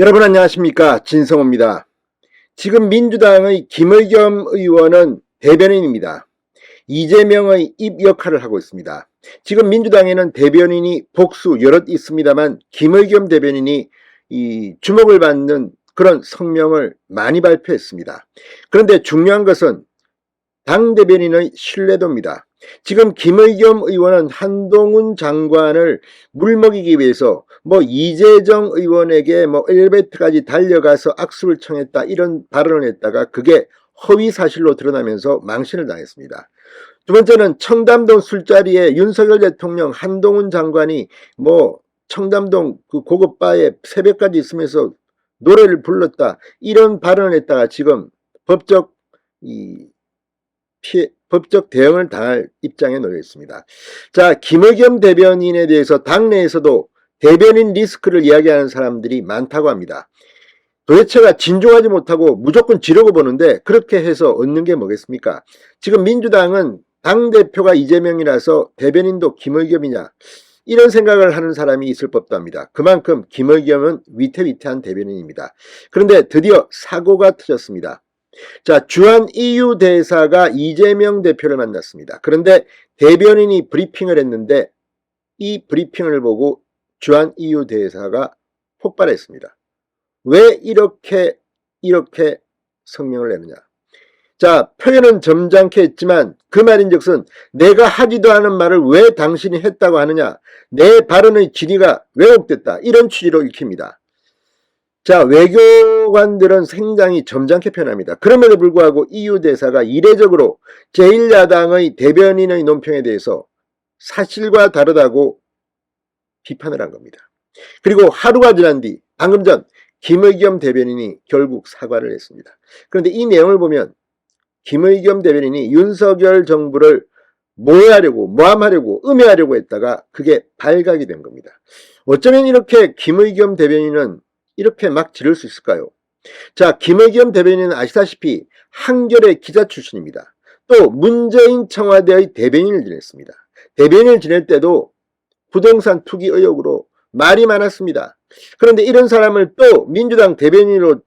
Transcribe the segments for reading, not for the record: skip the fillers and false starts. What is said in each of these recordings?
여러분 안녕하십니까, 진성호입니다. 지금 민주당의 김의겸 의원은 대변인입니다. 이재명의 입 역할을 하고 있습니다. 지금 민주당에는 대변인이 복수 여럿 있습니다만 김의겸 대변인이 주목을 받는 그런 성명을 많이 발표했습니다. 그런데 중요한 것은 당 대변인의 신뢰도입니다. 지금 김의겸 의원은 한동훈 장관을 물먹이기 위해서 이재정 의원에게 엘리베이터까지 달려가서 악수를 청했다, 이런 발언을 했다가 그게 허위 사실로 드러나면서 망신을 당했습니다. 두 번째는 청담동 술자리에 윤석열 대통령, 한동훈 장관이 청담동 그 고급 바에 새벽까지 있으면서 노래를 불렀다, 이런 발언을 했다가 지금 법적 대응을 당할 입장에 놓여 있습니다. 자, 김의겸 대변인에 대해서 당내에서도 대변인 리스크를 이야기하는 사람들이 많다고 합니다. 도대체가 진중하지 못하고 무조건 지르고 보는데 그렇게 해서 얻는 게 뭐겠습니까? 지금 민주당은 당대표가 이재명이라서 대변인도 김의겸이냐, 이런 생각을 하는 사람이 있을 법도 합니다. 그만큼 김의겸은 위태위태한 대변인입니다. 그런데 드디어 사고가 터졌습니다. 자, 주한 EU 대사가 이재명 대표를 만났습니다. 그런데 대변인이 브리핑을 했는데 이 브리핑을 보고 주한 EU 대사가 폭발했습니다. 왜 이렇게 성명을 내느냐. 자, 표현은 점잖게 했지만 그 말인즉슨 내가 하지도 않은 말을 왜 당신이 했다고 하느냐, 내 발언의 진위가 왜곡됐다, 이런 취지로 읽힙니다. 자, 외교관들은 굉장히 점잖게 표현합니다. 그럼에도 불구하고 EU 대사가 이례적으로 제1야당의 대변인의 논평에 대해서 사실과 다르다고 비판을 한 겁니다. 그리고 하루가 지난 뒤 방금 전 김의겸 대변인이 결국 사과를 했습니다. 그런데 이 내용을 보면 김의겸 대변인이 윤석열 정부를 모해하려고, 모함하려고, 음해하려고 했다가 그게 발각이 된 겁니다. 어쩌면 이렇게 김의겸 대변인은 이렇게 막 지를 수 있을까요? 자, 김의겸 대변인은 아시다시피 한겨레 기자 출신입니다. 또 문재인 청와대의 대변인을 지냈습니다. 대변인을 지낼 때도 부동산 투기 의혹으로 말이 많았습니다. 그런데 이런 사람을 또 민주당 대변인으로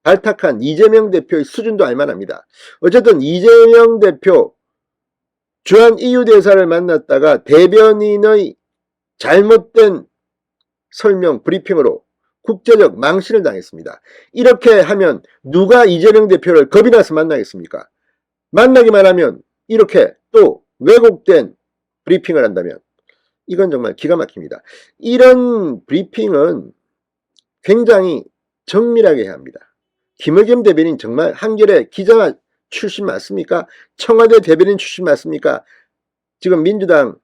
발탁한 이재명 대표의 수준도 알만합니다. 어쨌든 이재명 대표 주한 EU 대사를 만났다가 대변인의 잘못된 설명, 브리핑으로 국제적 망신을 당했습니다. 이렇게 하면 누가 이재명 대표를 겁이 나서 만나겠습니까? 만나기만 하면 이렇게 또 왜곡된 브리핑을 한다면 이건 정말 기가 막힙니다. 이런 브리핑은 굉장히 정밀하게 해야 합니다. 김의겸 대변인 정말 한겨레 기자 출신 맞습니까? 청와대 대변인 출신 맞습니까? 지금 민주당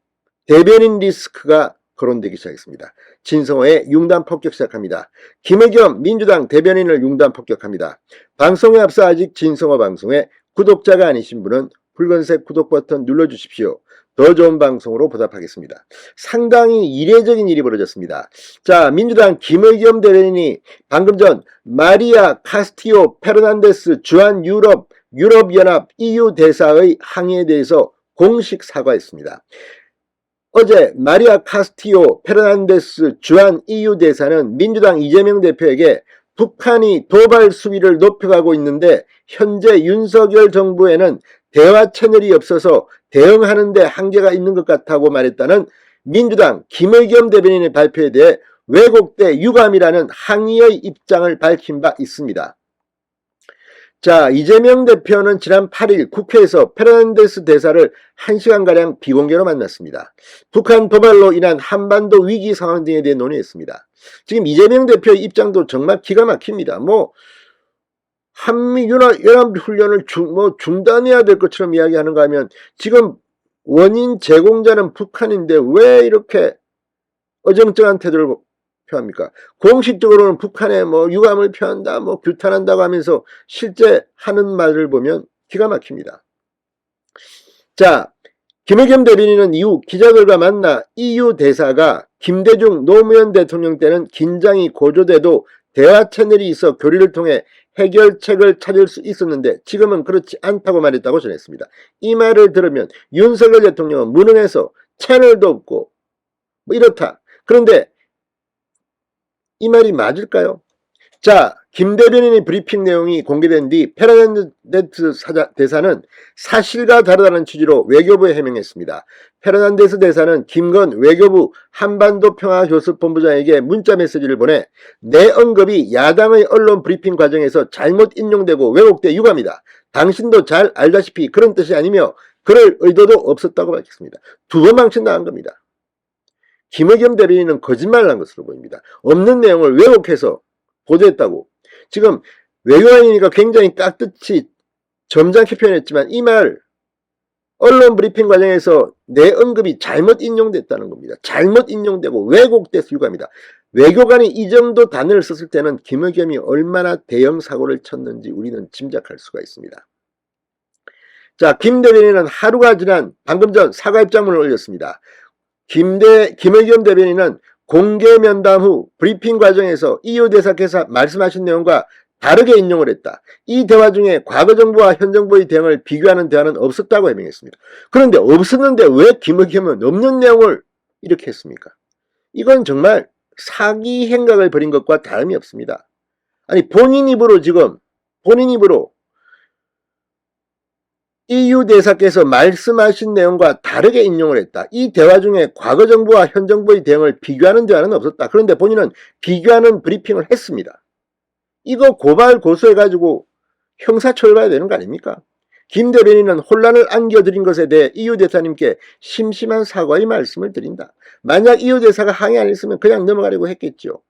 대변인 리스크가 거론되기 시작했습니다. 진성호의 융단 폭격 시작합니다. 김의겸 민주당 대변인을 융단 폭격합니다. 방송에 앞서 아직 진성호 방송에 구독자가 아니신 분은 붉은색 구독 버튼 눌러주십시오. 더 좋은 방송으로 보답하겠습니다. 상당히 이례적인 일이 벌어졌습니다. 자, 민주당 김의겸 대변인이 방금 전 마리아 카스티오 페르난데스 주한 유럽연합 EU 대사의 항의에 대해서 공식 사과했습니다. 어제 마리아 카스티오 페르난데스 주한 EU 대사는 민주당 이재명 대표에게 북한이 도발 수위를 높여가고 있는데 현재 윤석열 정부에는 대화 채널이 없어서 대응하는 데 한계가 있는 것 같다고 말했다는 민주당 김의겸 대변인의 발표에 대해 왜곡돼 유감이라는 항의의 입장을 밝힌 바 있습니다. 자, 이재명 대표는 지난 8일 국회에서 페르난데스 대사를 1시간가량 비공개로 만났습니다. 북한 도발로 인한 한반도 위기 상황 등에 대해 논의했습니다. 지금 이재명 대표의 입장도 정말 기가 막힙니다. 한미연합훈련을 중단해야 될 것처럼 이야기하는가 하면 지금 원인 제공자는 북한인데 왜 이렇게 어정쩡한 태도를 표합니까? 공식적으로는 북한에 유감을 표한다, 규탄한다고 하면서 실제 하는 말을 보면 기가 막힙니다. 자, 김의겸 대변인은 이후 기자들과 만나 EU 대사가 김대중 노무현 대통령 때는 긴장이 고조돼도 대화 채널이 있어 교류를 통해 해결책을 찾을 수 있었는데 지금은 그렇지 않다고 말했다고 전했습니다. 이 말을 들으면 윤석열 대통령은 무능해서 채널도 없고 이렇다. 그런데 이 말이 맞을까요? 자, 김 대변인의 브리핑 내용이 공개된 뒤 페르난데스 대사는 사실과 다르다는 취지로 외교부에 해명했습니다. 페르난데스 대사는 김건 외교부 한반도 평화교섭본부장에게 문자 메시지를 보내 내 언급이 야당의 언론 브리핑 과정에서 잘못 인용되고 왜곡돼 유감이다. 당신도 잘 알다시피 그런 뜻이 아니며 그럴 의도도 없었다고 밝혔습니다. 두 번 망신당한 겁니다. 김의겸 대변인은 거짓말을 한 것으로 보입니다. 없는 내용을 왜곡해서 보도했다고. 지금 외교관이니까 굉장히 깍듯이 점잖게 표현했지만 이 말 언론 브리핑 과정에서 내 언급이 잘못 인용됐다는 겁니다. 잘못 인용되고 왜곡돼서 유감이다. 외교관이 이 정도 단어를 썼을 때는 김의겸이 얼마나 대형 사고를 쳤는지 우리는 짐작할 수가 있습니다. 자, 김 대변인은 하루가 지난 방금 전 사과 입장문을 올렸습니다. 김의겸 대변인은 공개 면담 후 브리핑 과정에서 이유 대사께서 말씀하신 내용과 다르게 인용을 했다. 이 대화 중에 과거 정부와 현 정부의 대응을 비교하는 대화는 없었다고 해명했습니다. 그런데 없었는데 왜 김의겸은 없는 내용을 이렇게 했습니까? 이건 정말 사기 행각을 벌인 것과 다름이 없습니다. 아니 본인 입으로 EU 대사께서 말씀하신 내용과 다르게 인용을 했다. 이 대화 중에 과거 정부와 현 정부의 대응을 비교하는 대화는 없었다. 그런데 본인은 비교하는 브리핑을 했습니다. 이거 고발 고소해가지고 형사처벌해야 되는 거 아닙니까? 김 대변인은 혼란을 안겨드린 것에 대해 EU 대사님께 심심한 사과의 말씀을 드린다. 만약 EU 대사가 항의 안 했으면 그냥 넘어가려고 했겠죠.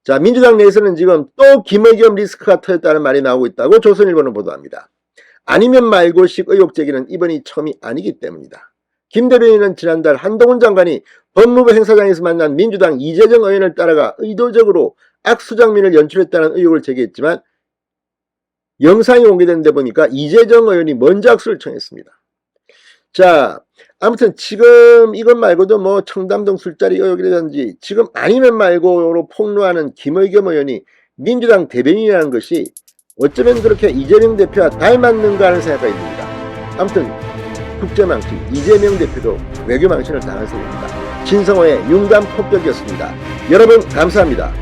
자, 민주당 내에서는 지금 또 김의겸 리스크가 터졌다는 말이 나오고 있다고 조선일보는 보도합니다. 아니면 말고식 의혹 제기는 이번이 처음이 아니기 때문이다. 김 대변인은 지난달 한동훈 장관이 법무부 행사장에서 만난 민주당 이재정 의원을 따라가 의도적으로 악수 장면을 연출했다는 의혹을 제기했지만 영상이 공개된 데 보니까 이재정 의원이 먼저 악수를 청했습니다. 자, 아무튼 지금 이것 말고도 뭐 청담동 술자리 의혹이라든지 지금 아니면 말고로 폭로하는 김의겸 의원이 민주당 대변인이라는 것이 어쩌면 그렇게 이재명 대표와 닮았는가 하는 생각이 듭니다. 아무튼 국제망신, 이재명 대표도 외교망신을 당한 셈입니다. 진성호의 융단 폭격이었습니다. 여러분 감사합니다.